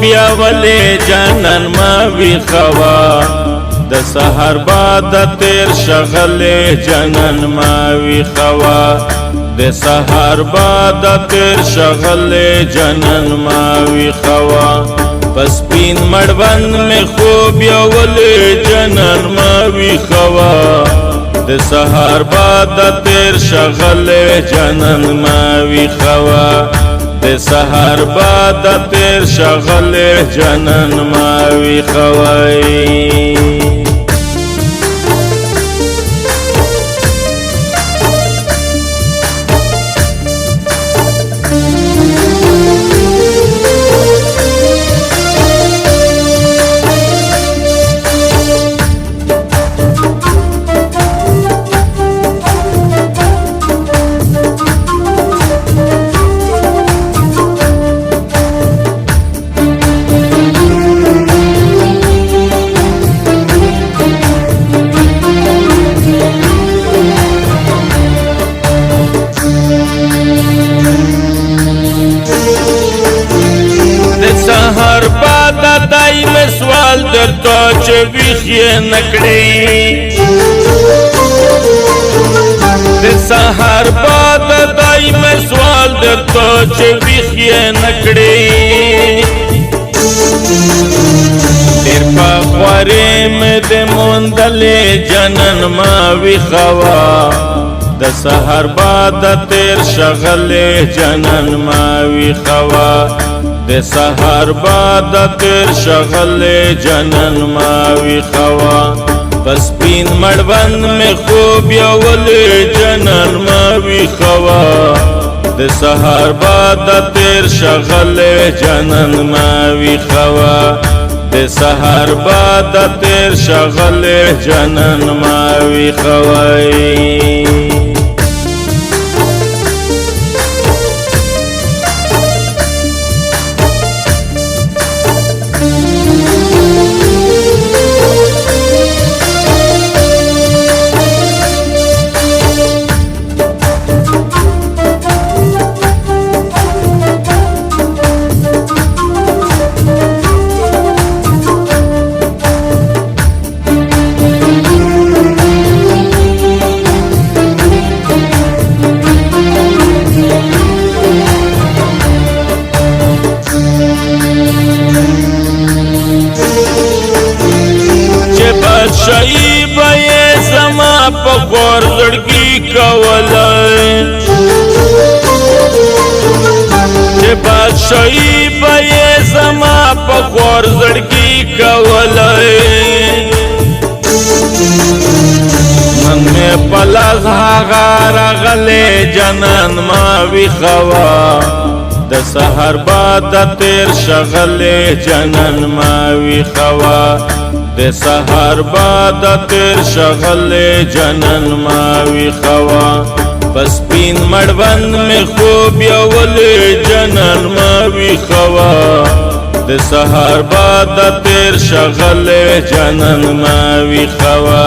بیا ولی جانان ما وی خوا د سحر بعد تیر شغل جانان ما وی خوا د سحر بعد تیر شغل جانان ما وی خوا پس پین مړوند می خوب یو ولی جانان ما وی خوا د سحر بعد تیر شغل جانان ما وی خوا د سحر بعد تیر شغل جانان ما وی خوای سحر بعد دای میں سوال در تو چویخی نکڑی سحر بعد دای میں سوال در تو چویخی نکڑی دیر پا خواری میں دے موندل جنن ما وی خوا د سحر بعد تیر شغل جنن ما وی خوا د سحر بعد تیر شغل جنن ما وی خوا پس پین مړوند می خوب یو ولی جنن ما وی خوا د سحر بعد تیر شغل جنن ما وی خوا د سحر بعد تیر شغل جنن ما وی خوای شئی بے زما پخور زڑگی کولای چه بادشاہی بے زما پخور زڑگی کولای من میں پلغ غار جنان ما وی خوا د سحر بعد تیر شغل جنان ما وی خوا د سحر بعد تیر شغل جنن ما وی خوا پس پین مړوند می خوب یو ولی جنن ما وی خوا د سحر بعد تیر شغل جنن ما وی خوا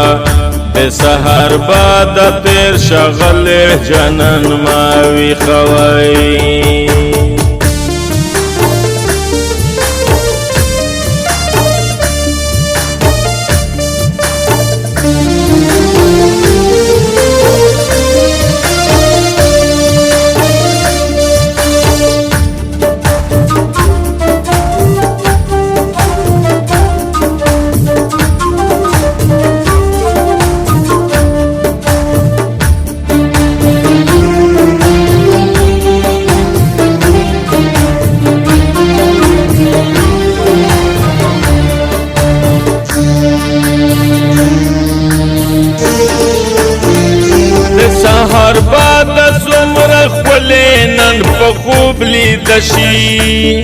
د سحر بعد تیر شغل جنن ما وی خوای سحر بعد سمر خلی نن پا خوب لیدشی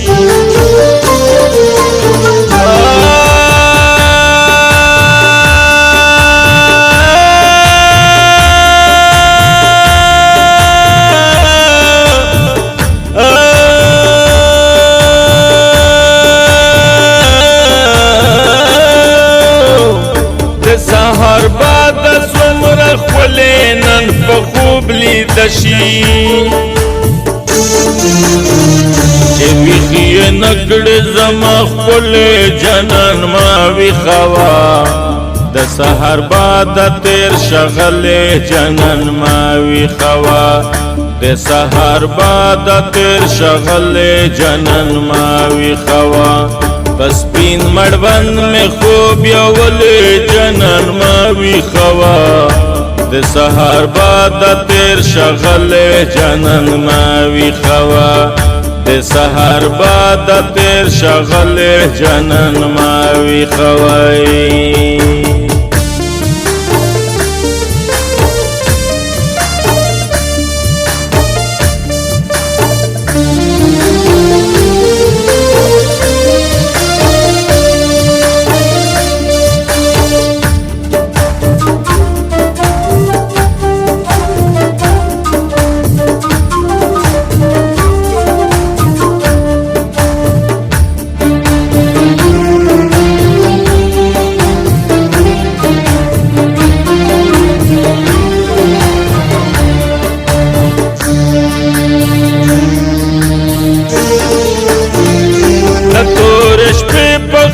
سحر بعد سمر خلی نن پا خوب لیدشی چې ویخی نکړې زما خپل جنان ما ویخوا د سحر باد تیر شغل جنان ما ویخوا د سحر باد تیر شغل جنان ما ویخوا بس پین مړوند میں خوب یول جنان ما ویخوا د سحر باد تیر شغل جنان ما ویخوا د سحر باد تیر شغل جنان ما ویخوا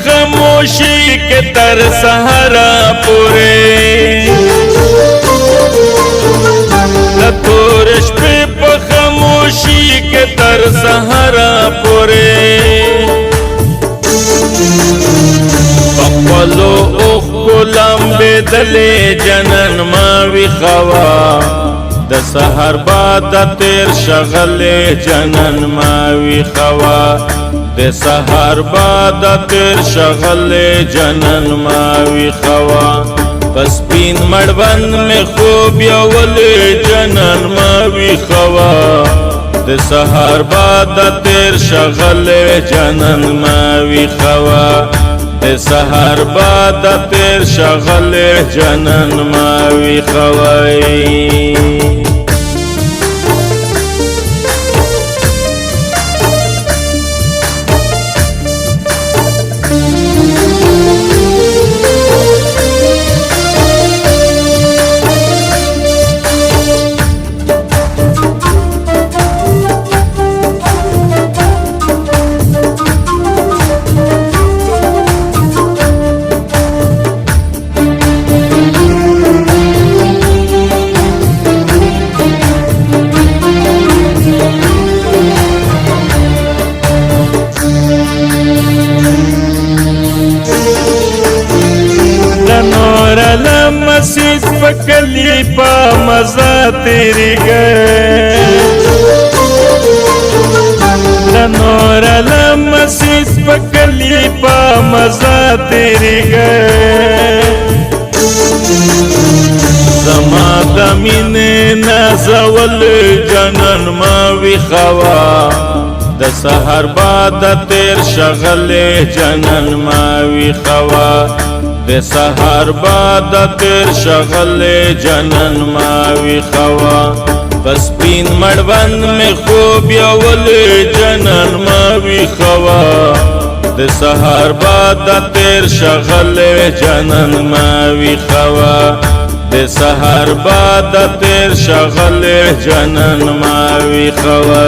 خاموشی کے تر سہارا پورے لطورش پہ خاموشی کے تر سہارا پورے پپلو اوخ غلام بدلے جنن ما ویخوا د سحر باد تیر شغل جنن ما ویخوا د سحر باد تیر شغل جنن ما ویخوا پس پین مړوند میں خوب یول جنن ما ویخوا د سحر باد تیر شغل جنن ما ویخوا د سحر باد تیر شغل جنن ما ویخوا مسجد پکلی پا مزا تیری گئے نور علم مسجد پکلی پا مزا تیری گئے زما دمین نازول جنن ما ویخوا د سحر باد تیر شغل جنن ما ویخوا د سحر باد تیر شغل جنن ما ویخوا پس پین مړوند میں خوب یول جنن ما ویخوا د سحر باد تیر شغل جنن ما ویخوا د سحر باد تیر شغل جنن ما ویخوا